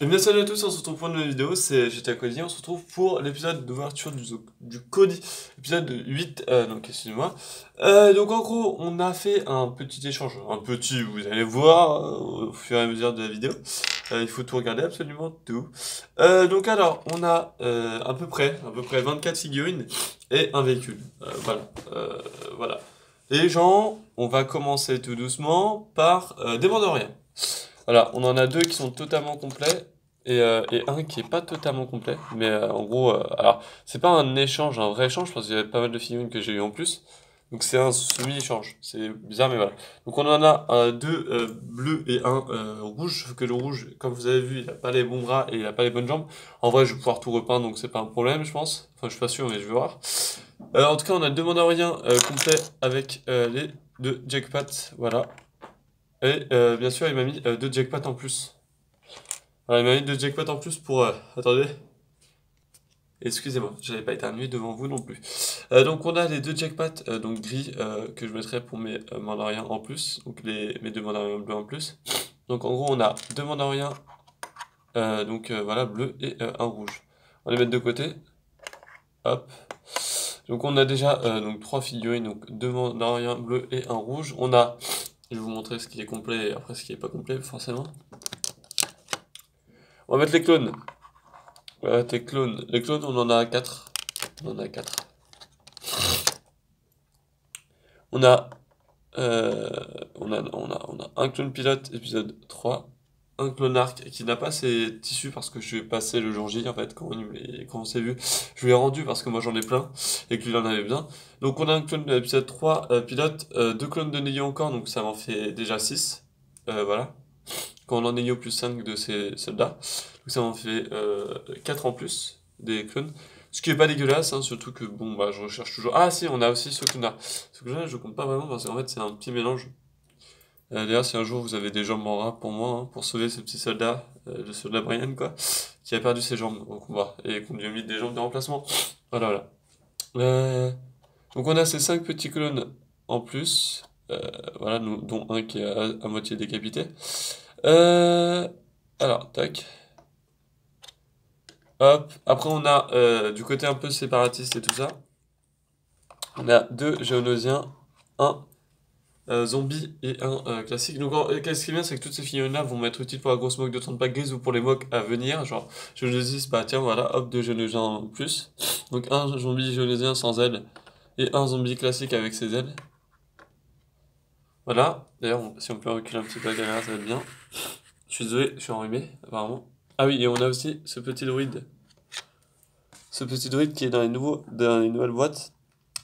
Et bien salut à tous, on se retrouve pour une nouvelle vidéo, c'est GTA Cody, on se retrouve pour l'épisode d'ouverture du Cody, épisode 8, donc excusez-moi. Donc en gros, on a fait un petit échange, un petit, vous allez voir au fur et à mesure de la vidéo. Il faut tout regarder, absolument tout. Donc alors, on a à peu près 24 figurines et un véhicule. Voilà. Les gens, on va commencer tout doucement par des Mandaloriens. Voilà, on en a deux qui sont totalement complets et un qui est pas totalement complet. Mais en gros, alors c'est pas un échange, un vrai échange parce qu'il y a pas mal de figurines que j'ai eu en plus. Donc c'est un semi-échange. C'est bizarre, mais voilà. Donc on en a deux bleus et un rouge. Sauf que le rouge, comme vous avez vu, il a pas les bons bras et il a pas les bonnes jambes. En vrai, je vais pouvoir tout repeindre, donc c'est pas un problème, je pense. Enfin, je suis pas sûr, mais je vais voir. En tout cas, on a deux Mandaloriens complets avec les deux jackpots. Voilà. Et bien sûr, il m'a mis deux jackpots en plus. Voilà, il m'a mis deux jackpots en plus pour... attendez. Excusez-moi, j'avais pas éternué devant vous non plus. Donc on a les deux jackpots donc gris que je mettrai pour mes mandariens en plus. Donc mes deux mandariens bleus en plus. Donc en gros on a deux mandariens voilà bleu et un rouge. On va les mettre de côté. Hop. Donc on a déjà donc trois figurines, donc deux mandariens bleus et un rouge. On a, je vais vous montrer ce qui est complet et après ce qui est pas complet forcément. On va mettre les clones. Tes clones. Les clones, on en a 4. On en a 4. On a, on a un clone pilote, épisode 3. Un clone arc qui n'a pas ses tissus parce que je vais passer le jour J en fait quand on s'est vu. Je lui ai rendu parce que moi j'en ai plein et que lui en avait besoin. Donc on a un clone de l'épisode 3 pilote, deux clones de Neo encore, donc ça m'en fait déjà 6. Voilà. Quand on en Neo plus 5 de ces soldats. Donc ça m'en fait 4 en plus des clones. Ce qui est pas dégueulasse, hein, surtout que bon bah je recherche toujours. Ah si, on a aussi Sukuna. Sukuna je compte pas vraiment parce qu'en fait c'est un petit mélange. D'ailleurs si un jour vous avez des jambes en rap pour moi, hein, pour sauver ce petit soldat, le soldat Brian quoi, qui a perdu ses jambes au combat et qu'on lui a mis des jambes de remplacement. Voilà voilà. Donc on a ces 5 petits clones en plus. Voilà, dont un qui est à moitié décapité. Euh, alors, tac. Hop. Après, on a du côté un peu séparatiste et tout ça. On a deux géonosiens, un zombie et un classique. Donc, ce qui est bien, c'est que toutes ces figurines-là vont m'être utiles pour la grosse moque de 30 packs grises ou pour les mocks à venir. Genre, géonosis, bah tiens, voilà, hop, deux géonosiens en plus. Donc, un zombie géonosien sans ailes et un zombie classique avec ses ailes. Voilà. D'ailleurs, si on peut reculer un petit peu la caméra, ça va être bien. Je suis désolé, je suis enrhumé, apparemment. Ah oui, et on a aussi ce petit druide. Ce petit druide qui est dans les nouvelles boîtes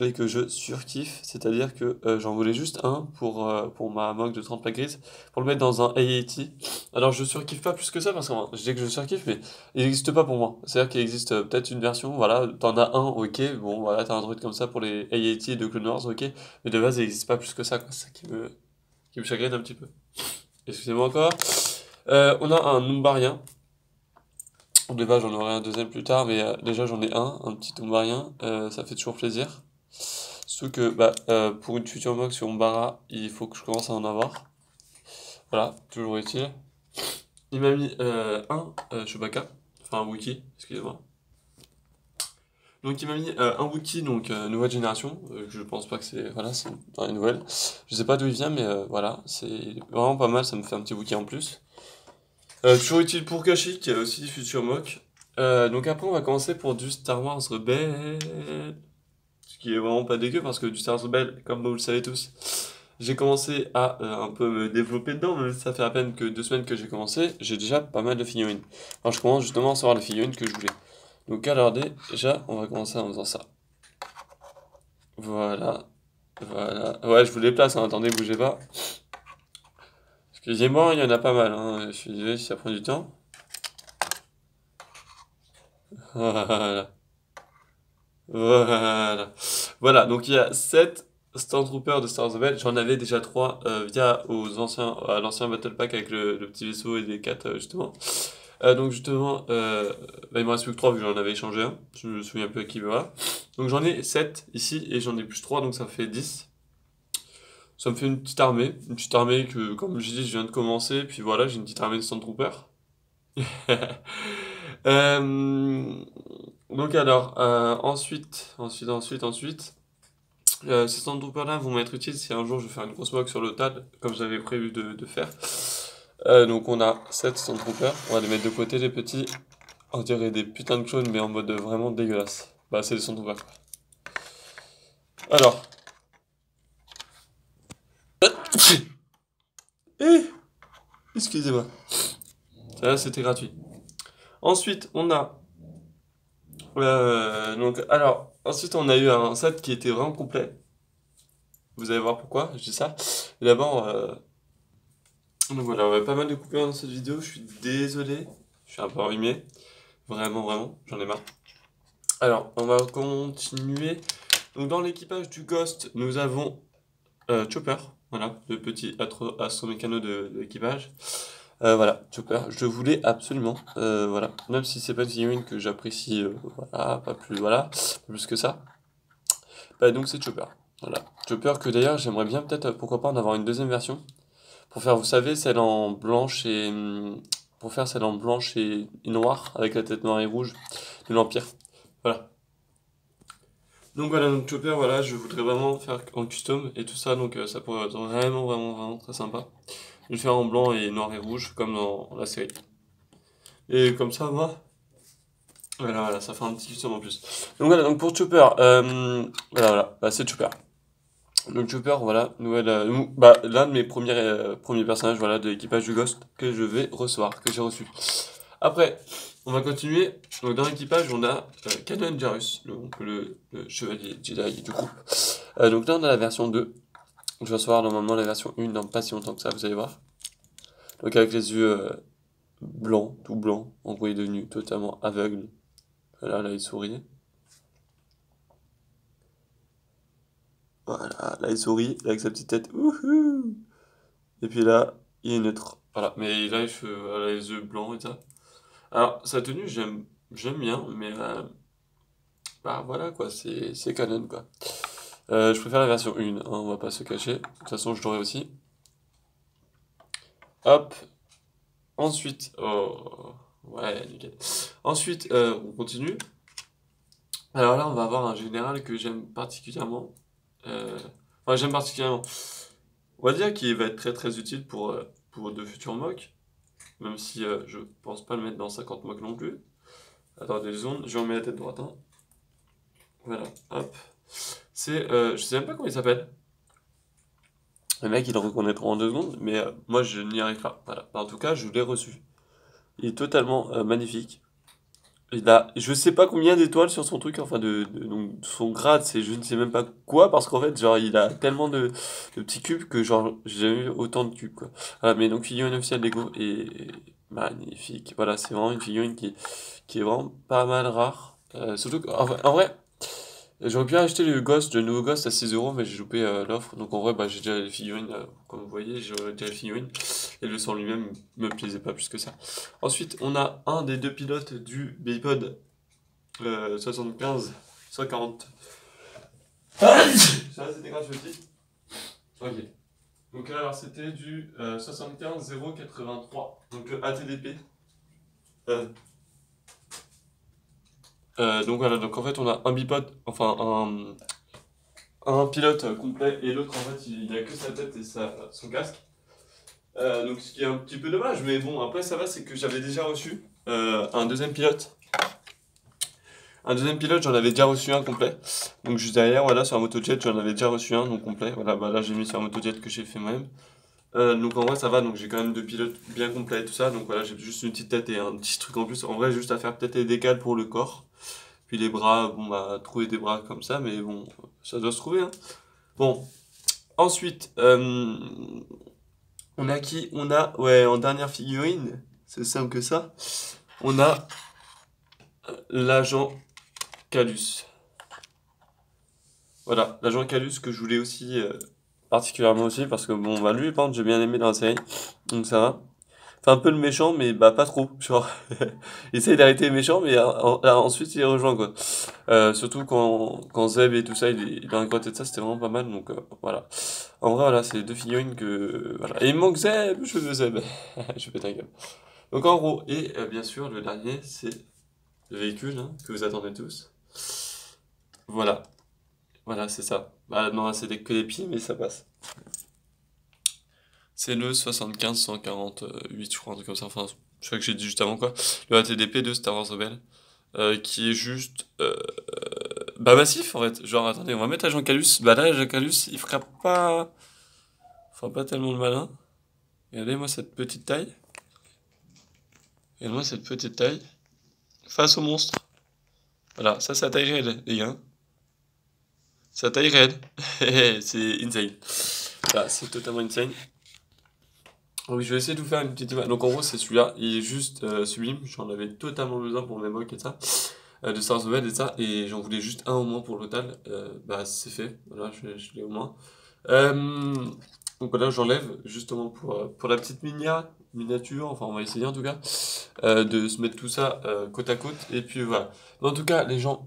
et que je surkiffe, c'est-à-dire que j'en voulais juste un pour ma mock de 30 packs grises, pour le mettre dans un AAT. Alors je surkiffe pas plus que ça parce que je dis que je surkiffe, mais il n'existe pas pour moi. C'est-à-dire qu'il existe peut-être une version, voilà, t'en as un, ok, bon voilà, t'as un druide comme ça pour les AAT de Clone Wars, ok, mais de base il n'existe pas plus que ça, quoi. C'est ça qui me chagrine un petit peu. Excusez-moi encore. On a un Numbarien. De base, j'en aurai un deuxième plus tard, mais déjà j'en ai un petit Umbarien, ça fait toujours plaisir. Sauf que bah, pour une future mock sur Umbara, il faut que je commence à en avoir. Voilà, toujours utile. Il m'a mis un Chewbacca, enfin un Wookie, excusez-moi. Donc il m'a mis un Wookie, donc nouvelle génération. Je pense pas que c'est voilà, c'est dans les nouvelles. Je sais pas d'où il vient, mais voilà, c'est vraiment pas mal. Ça me fait un petit Wookie en plus. Toujours utile pour Kashyyyk, qui a aussi future mock. Donc après, on va commencer pour du Star Wars Rebelle. Ce qui est vraiment pas dégueu parce que du Star Wars Rebelle, comme vous le savez tous, j'ai commencé à un peu me développer dedans, mais ça fait à peine que 2 semaines que j'ai commencé, j'ai déjà pas mal de figurines. Alors je commence justement à savoir les figurines que je voulais. Donc alors déjà, on va commencer en faisant ça. Voilà, voilà. Ouais, je vous les place, hein, attendez, bougez pas. Excusez-moi, il y en a pas mal, hein. Je suis désolé si ça prend du temps. Voilà. Voilà. Voilà, donc il y a 7 Stormtroopers de Star Wars Rebels. J'en avais déjà 3 à l'ancien Battle Pack avec le petit vaisseau et les 4 justement. Donc justement, bah, il me reste plus que 3 vu que j'en avais échangé un. Je me souviens plus à qui, voilà. Donc j'en ai 7 ici et j'en ai plus 3 donc ça fait 10. Ça me fait une petite armée que comme je dis je viens de commencer. Puis voilà, j'ai une petite armée de Stormtroopers. Euh, donc alors, ensuite, ces Stormtroopers-là vont m'être utiles si un jour je veux faire une grosse mock sur le TAD, comme j'avais prévu de faire. Donc on a 7 Stormtroopers, on va les mettre de côté les petits. On dirait des putains de clones, mais en mode vraiment dégueulasse. Bah c'est des Stormtroopers quoi. Alors, eh, excusez-moi, ça c'était gratuit. Ensuite, on a ensuite on a eu un set qui était vraiment complet. Vous allez voir pourquoi je dis ça. Et d'abord, donc voilà, on a pas mal de coupures dans cette vidéo. Je suis désolé, je suis un peu enrhumé. Vraiment, vraiment, j'en ai marre. Alors, on va continuer. Donc dans l'équipage du Ghost, nous avons Chopper, voilà, le petit astromécano de l'équipage. Voilà, Chopper, je voulais absolument, voilà, même si c'est pas une figurine que j'apprécie, voilà, pas plus que ça. Bah, donc c'est Chopper, voilà. Chopper que d'ailleurs j'aimerais bien peut-être, pourquoi pas en avoir une deuxième version, pour faire, vous savez, celle en blanche pour faire celle en blanche et noire, avec la tête noire et rouge de l'Empire, voilà. Donc voilà, donc Chopper, voilà, je voudrais vraiment faire en custom et tout ça, donc ça pourrait être vraiment, vraiment, vraiment très sympa. Je vais le faire en blanc et noir et rouge, comme dans la série. Et comme ça, moi, voilà, voilà, ça fait un petit custom en plus. Donc voilà, donc pour Chopper, voilà, bah, c'est Chopper. Donc Chopper, voilà, bah, l'un de mes premiers personnages, voilà, de l'équipage du Ghost que je vais recevoir, que j'ai reçu. Après, on va continuer. Donc dans l'équipage, on a Kanan Jarrus, donc le chevalier Jedi du groupe. Donc là, on a la version 2. Je vais recevoir normalement la version 1 dans pas si longtemps que ça, vous allez voir. Donc avec les yeux blancs, tout blancs, en gros il est devenu totalement aveugle. Voilà, là il sourit. Voilà, là il sourit avec sa petite tête. Wouhou! Et puis là, il est neutre. Voilà, mais là il a les yeux blancs et ça. Alors, sa tenue, j'aime bien, mais bah voilà quoi, c'est canon quoi. Je préfère la version 1, hein, on va pas se cacher. De toute façon, je l'aurai aussi. Hop, ensuite, oh, ouais, nickel. Ensuite, on continue. Alors là, on va avoir un général que j'aime particulièrement. Euh, Enfin, j'aime particulièrement. On va dire qu'il va être très très utile pour de futurs mocks. Même si je pense pas le mettre dans 50 mocks non plus. Attendez 2 secondes, je remets la tête droite. Hein. Voilà, hop. Je sais même pas comment il s'appelle. Le mec, il le reconnaîtra en 2 secondes, mais moi, je n'y arrive pas. Voilà. En tout cas, je l'ai reçu. Il est totalement magnifique. Je sais pas combien d'étoiles sur son truc, enfin donc son grade, c'est je ne sais même pas quoi, parce qu'en fait, genre, il a tellement de petits cubes que genre, j'ai jamais eu autant de cubes, quoi. Voilà, mais donc figurine officielle Lego est magnifique. Voilà, c'est vraiment une figurine qui est vraiment pas mal rare. Surtout en vrai, j'aurais pu acheter le nouveau Ghost à 6 euros, mais j'ai loupé l'offre. Donc en vrai, bah, j'ai déjà les figurines, comme vous voyez, j'ai déjà les figurines. Et le son lui-même me plaisait pas plus que ça. Ensuite, on a un des deux pilotes du Bipod 75 140. Ça, c'était gratuit aussi. Ok. Donc là, alors, c'était du 75 083. Donc ATDP. Euh, donc voilà, donc en fait, on a un bipod, enfin un pilote complet, et l'autre, en fait, il a que sa tête et son casque. Donc ce qui est un petit peu dommage, mais bon, après ça va, c'est que j'avais déjà reçu un deuxième pilote. Un deuxième pilote, j'en avais déjà reçu un complet. Donc juste derrière, voilà, sur un motojet, j'en avais déjà reçu un, donc complet. Voilà, bah là j'ai mis sur un motojet que j'ai fait moi-même. Donc en vrai ça va, donc j'ai quand même 2 pilotes bien complets et tout ça. Donc voilà, j'ai juste une petite tête et un petit truc en plus. En vrai, juste à faire peut-être les décales pour le corps. Puis les bras, bon bah trouver des bras comme ça, mais bon, ça doit se trouver, hein. Bon, ensuite, on a qui? On a, ouais, en dernière figurine, c'est simple que ça, on a l'agent Calus. Voilà, l'agent Calus que je voulais aussi, particulièrement aussi, parce que bon, bah lui, par contre, j'ai bien aimé dans la série, donc ça va. C'est un peu le méchant, mais bah pas trop, genre, il essaye d'arrêter les méchants, mais ensuite il les rejoint, quoi. Surtout quand Zeb et tout ça, il est dans la grotte et tout ça, c'était vraiment pas mal, donc voilà. En vrai, voilà, c'est 2 figurines que, voilà. Et il me manque Zeb, je veux Zeb. Je fais ta gueule. Donc en gros, et bien sûr, le dernier, c'est le véhicule hein, que vous attendez tous. Voilà, voilà, c'est ça. Bah non, c'est que des pieds, mais ça passe. C'est le 75-148, je crois, un truc comme ça. Enfin, je crois que j'ai dit juste avant quoi. Le ATDP de Star Wars Rebelle, qui est juste bah massif en fait. Genre, attendez, on va mettre Agent Calus. Bah là, Agent Calus, il fera pas tellement le malin. Regardez-moi cette petite taille. Regardez-moi cette petite taille. Face au monstre. Voilà, ça c'est la taille réelle, les gars. C'est la taille réelle. C'est insane. Voilà, c'est totalement insane. Donc je vais essayer de vous faire une petite image. Donc en gros c'est celui-là, il est juste sublime, j'en avais totalement besoin pour mes mocks et ça, de Star Wars et ça, et j'en voulais juste un au moins pour l'hôtel, bah c'est fait, voilà, je l'ai au moins. Euh, donc voilà, j'enlève justement pour la petite miniature, enfin on va essayer en tout cas, de se mettre tout ça côte à côte, et puis voilà. Mais en tout cas les gens,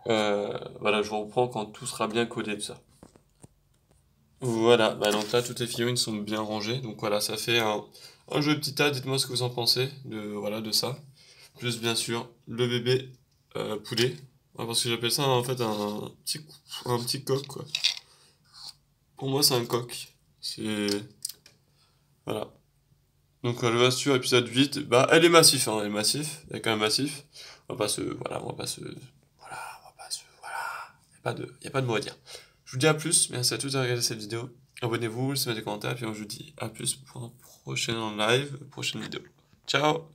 voilà, je vous reprends quand tout sera bien codé tout ça. Voilà, bah donc là toutes les figurines sont bien rangées, donc voilà, ça fait un jeu de petit tas, dites-moi ce que vous en pensez voilà, de ça. Plus bien sûr le bébé poulet, ouais, parce que j'appelle ça en fait un petit coq quoi. Pour moi c'est un coq, c'est... Voilà. Donc le Vasture épisode 8, bah elle est massif, hein, elle est massif, elle est quand même massif. On va pas se... Voilà, on va pas se... Voilà, on va pas se... Voilà, y a pas de mot à dire. Je vous dis à plus, merci à tous d'avoir regardé cette vidéo. Abonnez-vous, laissez-moi des commentaires, puis on je vous dis à plus pour un prochain live, prochaine vidéo. Ciao!